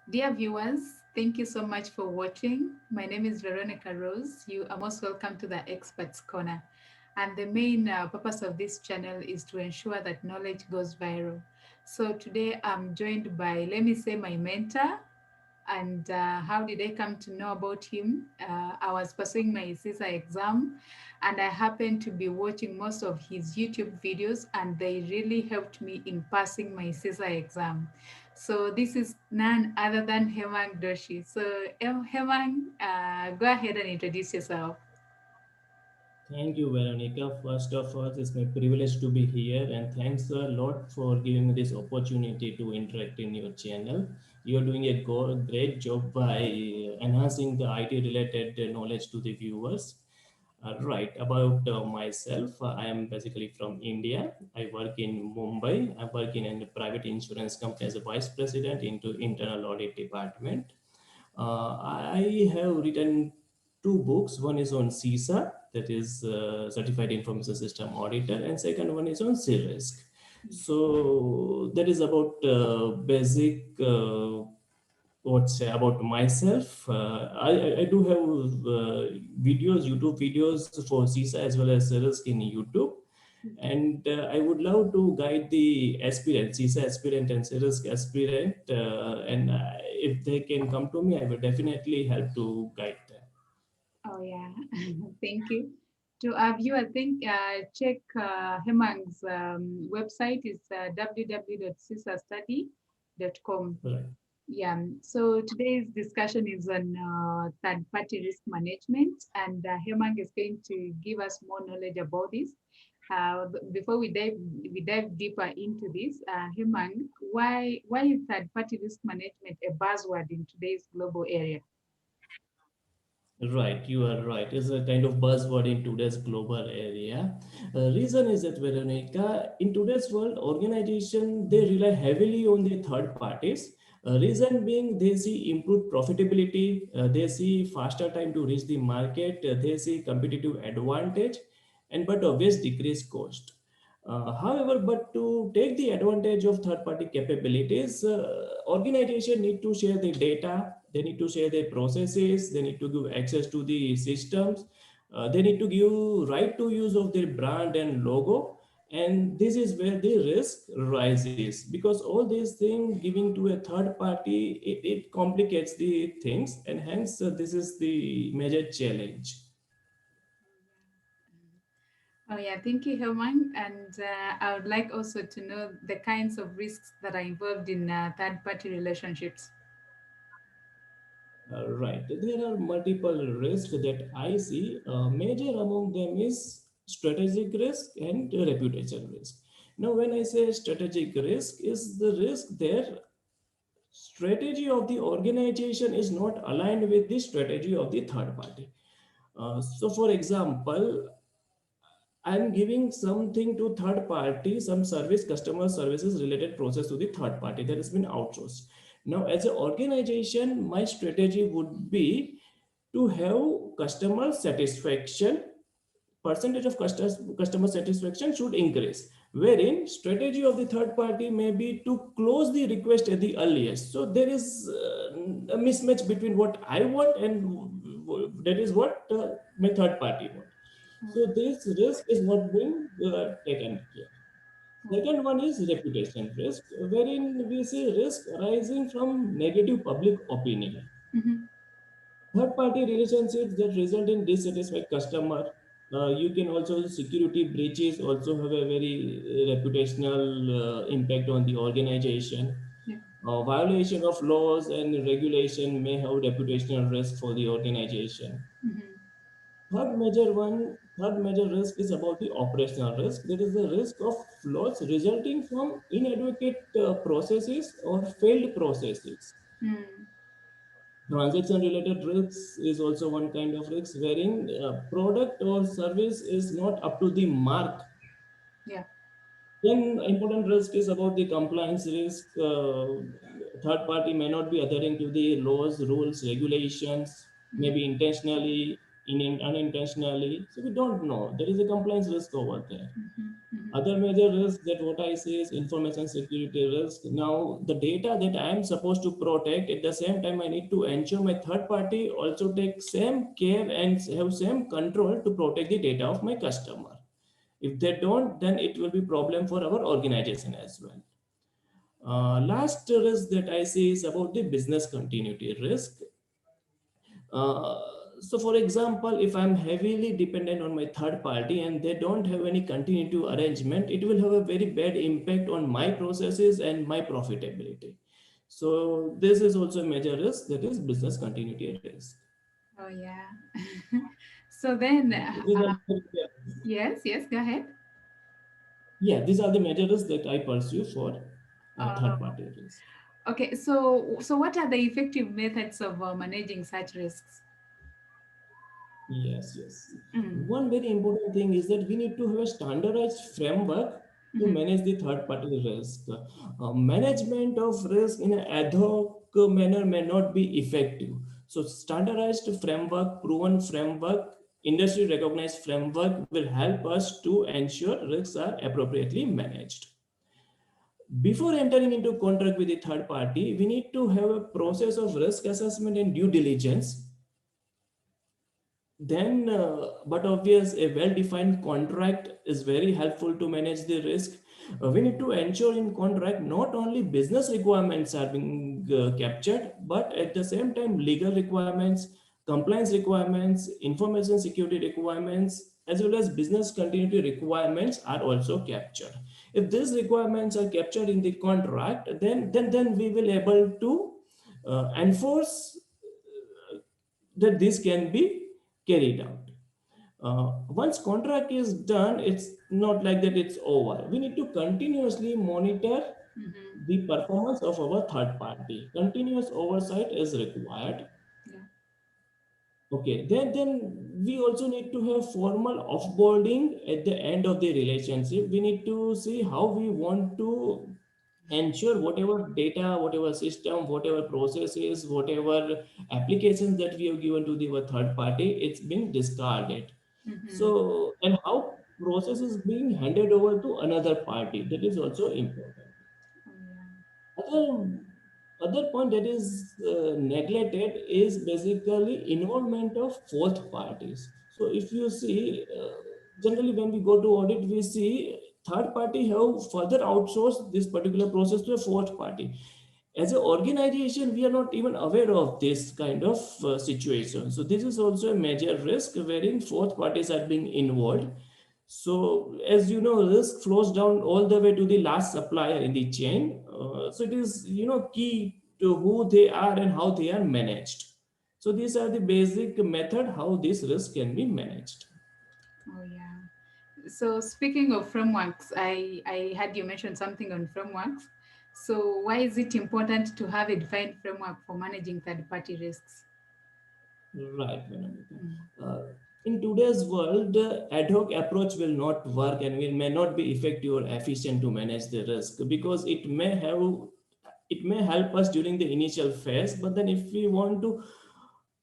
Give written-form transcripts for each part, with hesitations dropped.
Dear viewers, thank you so much for watching. My name is Veronica Rose. You are most welcome to the Experts Corner. And the main purpose of this channel is to ensure that knowledge goes viral. So today I'm joined by, let me say, my mentor. And how did I come to know about him? I was pursuing my CISA exam, and I happened to be watching most of his YouTube videos, and they really helped me in passing my CISA exam. So this is none other than Hemang Doshi. So Hemang, go ahead and introduce yourself. Thank you, Veronica. First of all, it's my privilege to be here, and thanks a lot for giving me this opportunity to interact in your channel. You're doing a great job by enhancing the IT related knowledge to the viewers. Right, about myself, I am basically from India. I work in Mumbai. I work in a private insurance company as a vice president into internal audit department. I have written two books. One is on CISA, that is Certified Information System Auditor, and second one is on CRISC. So that is about basic what say about myself. I do have videos, YouTube videos for CISA as well as CRISC in YouTube. And I would love to guide the aspirant, CISA aspirant and CRISC aspirant. And if they can come to me, I will definitely help to guide them. Oh yeah, thank you. To our viewer, think check Hemang's website is www.cisastudy.com. Right. Yeah, so today's discussion is on third-party risk management, and Hemang is going to give us more knowledge about this. Before we dive deeper into this, Hemang, why is third-party risk management a buzzword in today's global area? Right, you are right. It's a kind of buzzword in today's global area. Reason is that Veronica, in today's world, organization they rely heavily on the third parties. Reason being, they see improved profitability, they see faster time to reach the market, they see competitive advantage, and but obvious decreased cost. However, but to take the advantage of third-party capabilities, organization need to share the data, they need to share their processes, they need to give access to the systems, they need to give right to use of their brand and logo, and this is where the risk rises because all these things giving to a third party it complicates the things, and hence this is the major challenge. Oh yeah, thank you, Hemang. And I would like also to know the kinds of risks that are involved in third-party relationships. Right. There are multiple risks that I see. Major among them is strategic risk and reputation risk. Now, when I say strategic risk, is the risk there strategy of the organization is not aligned with the strategy of the third party. So, for example, I'm giving something to third party, some service, customer services related process to the third party that has been outsourced. Now, as an organization, my strategy would be to have customer satisfaction, percentage of customer satisfaction should increase, wherein strategy of the third party may be to close the request at the earliest. So there is a mismatch between what I want and that is what my third party want. So this risk is not being taken care. Second one is reputation risk, wherein we see risk arising from negative public opinion. Mhm. Third party relationships that result in dissatisfied customer. You can also security breaches also have a very reputational impact on the organization. Yeah. Violation of laws and regulation may have reputational risk for the organization. Mhm. Third major risk is about the operational risk. There is the risk of flaws resulting from inadequate processes or failed processes. Mm. Transaction related risks is also one kind of risk wherein product or service is not up to the mark. Yeah. Then important risk is about the compliance risk. Third party may not be adhering to the laws, rules, regulations, Mhm. maybe intentionally. unintentionally. So we don't know. There is a compliance risk over there. Mhm, mhm. Other major risk that what I say is information security risk. Now, the data that I am supposed to protect, at the same time, I need to ensure my third party also take same care and have same control to protect the data of my customer. If they don't, then it will be problem for our organization as well. Last risk that I see is about the business continuity risk. Uh, so, for example, if I'm heavily dependent on my third party and they don't have any continuity arrangement, it will have a very bad impact on my processes and my profitability. So, this is also a major risk, that is business continuity risk. Oh, yeah. So then, These are the, yes, yes, go ahead. yeah, these are the major risks that I pursue for Uh, third party risk. okay, so what are the effective methods of managing such risks? Yes, yes. Mm, One very important thing is that we need to have a standardized framework to mhm, manage the third party risk. Management of risk in an ad hoc manner may not be effective. So, standardized framework, proven framework, industry recognized framework will help us to ensure risks are appropriately managed. Before entering into contract with the third party, we need to have a process of risk assessment and due diligence. Then, but obvious, a well-defined contract is very helpful to manage the risk. We need to ensure in contract not only business requirements are being captured, but at the same time legal requirements, compliance requirements, information security requirements, as well as business continuity requirements are also captured. If these requirements are captured in the contract, then we will able to enforce that this can be carried out. Once contract is done, it's not like that it's over. We need to continuously monitor mhm, the performance of our third party. Continuous oversight is required. yeah. Okay, then we also need to have formal offboarding at the end of the relationship. We need to see how we want to ensure whatever data, whatever system, whatever processes, whatever applications that we have given to the our third party, it's been discarded. Mhm. So, and how process is being handed over to another party, that is also important. Oh, yeah. Other other point that is neglected is basically involvement of fourth parties. So if you see, generally when we go to audit, we see third party have further outsourced this particular process to a fourth party. As an organization, we are not even aware of this kind of situation. So this is also a major risk wherein fourth parties are being involved. So, as you know, risk flows down all the way to the last supplier in the chain. So, it is key to who they are and how they are managed. So, these are the basic method how this risk can be managed. Oh, yeah. So speaking of frameworks, I had you mention something on frameworks. So why is it important to have a defined framework for managing third-party risks? Right, Veronica. Mm, Uh, in today's world, the ad hoc approach will not work and will may not be effective or efficient to manage the risk because it may help us during the initial phase, but then if we want to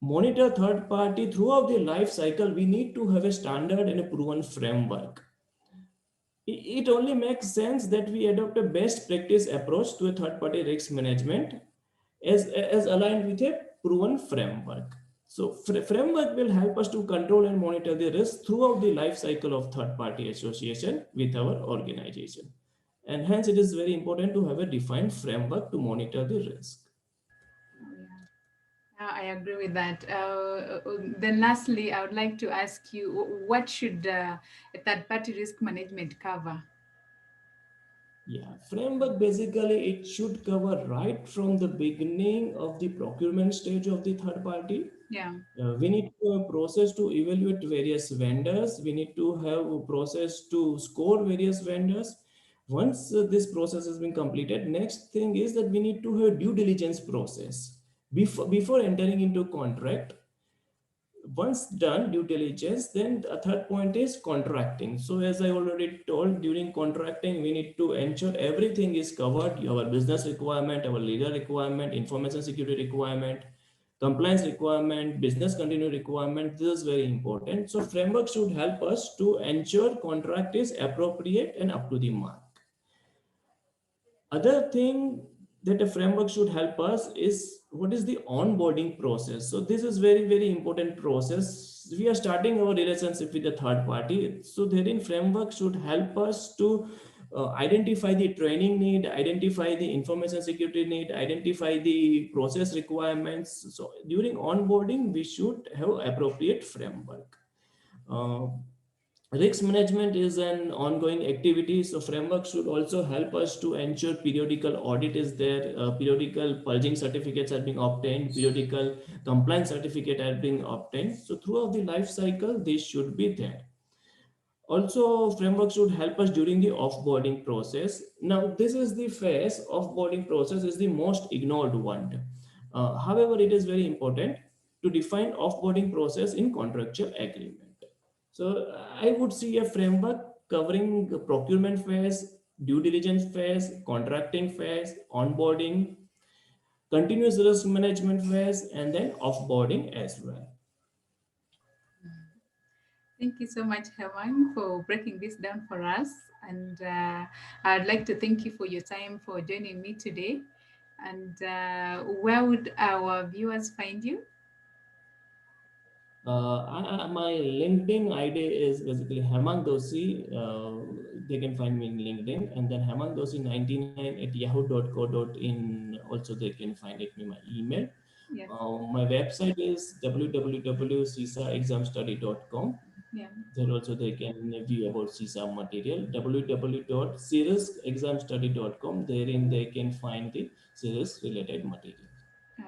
monitor third party throughout the life cycle, we need to have a standard and a proven framework. It only makes sense that we adopt a best practice approach to a third party risk management as aligned with a proven framework. So framework will help us to control and monitor the risk throughout the life cycle of third party association with our organization. And hence it is very important to have a defined framework to monitor the risk. oh, yeah. I agree with that. Then lastly, I would like to ask you, what should a third-party risk management cover? Yeah, framework basically it should cover right from the beginning of the procurement stage of the third party. Yeah. We need to have a process to evaluate various vendors. We need to have a process to score various vendors. Once this process has been completed, next thing is that we need to have due diligence process before entering into contract. Once done due diligence, then a third point is contracting. So as I already told, during contracting we need to ensure everything is covered, our business requirement, our legal requirement, information security requirement, compliance requirement, business continuity requirement. This is very important. So framework should help us to ensure contract is appropriate and up to the mark. Other thing that a framework should help us is what is the onboarding process. So this is very important process. We are starting our relationship with the third party. So therein framework should help us to identify the training need, identify the information security need, identify the process requirements. So during onboarding, we should have appropriate framework. Uh, Risk management is an ongoing activity, so framework should also help us to ensure periodical audit is there, periodical purging certificates are being obtained, periodical compliance certificate are being obtained. So throughout the life cycle, this should be there. Also, framework should help us during the offboarding process. Now, this is the phase. Offboarding process is the most ignored one. However, it is very important to define offboarding process in contractual agreement. So I would see a framework covering the procurement phase, due diligence phase, contracting phase, onboarding, continuous risk management phase, and then offboarding as well. Thank you so much, Hemang, for breaking this down for us. And I'd like to thank you for your time for joining me today. And where would our viewers find you? My LinkedIn ID is basically Hemang Doshi. They can find me in LinkedIn, and then Hemang Doshi 99 at yahoo.co.in. Also, they can find it in my email. Yes. My website is www.cisaexamstudy.com. Yeah. There also they can view about CISA material. www.cirrusexamstudy.com. Therein they can find the CIRUS related material.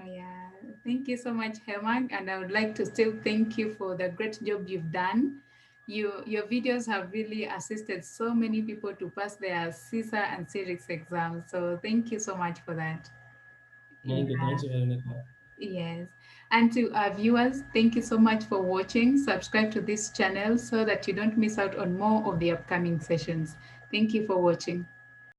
Yeah. Thank you so much, Hemang. And I would like to still thank you for the great job you've done. Your videos have really assisted so many people to pass their CISA and CIRIX exams. So thank you so much for that. Thank you. Yeah. Thanks, Veronica. Yes. And to our viewers, thank you so much for watching. Subscribe to this channel so that you don't miss out on more of the upcoming sessions. Thank you for watching.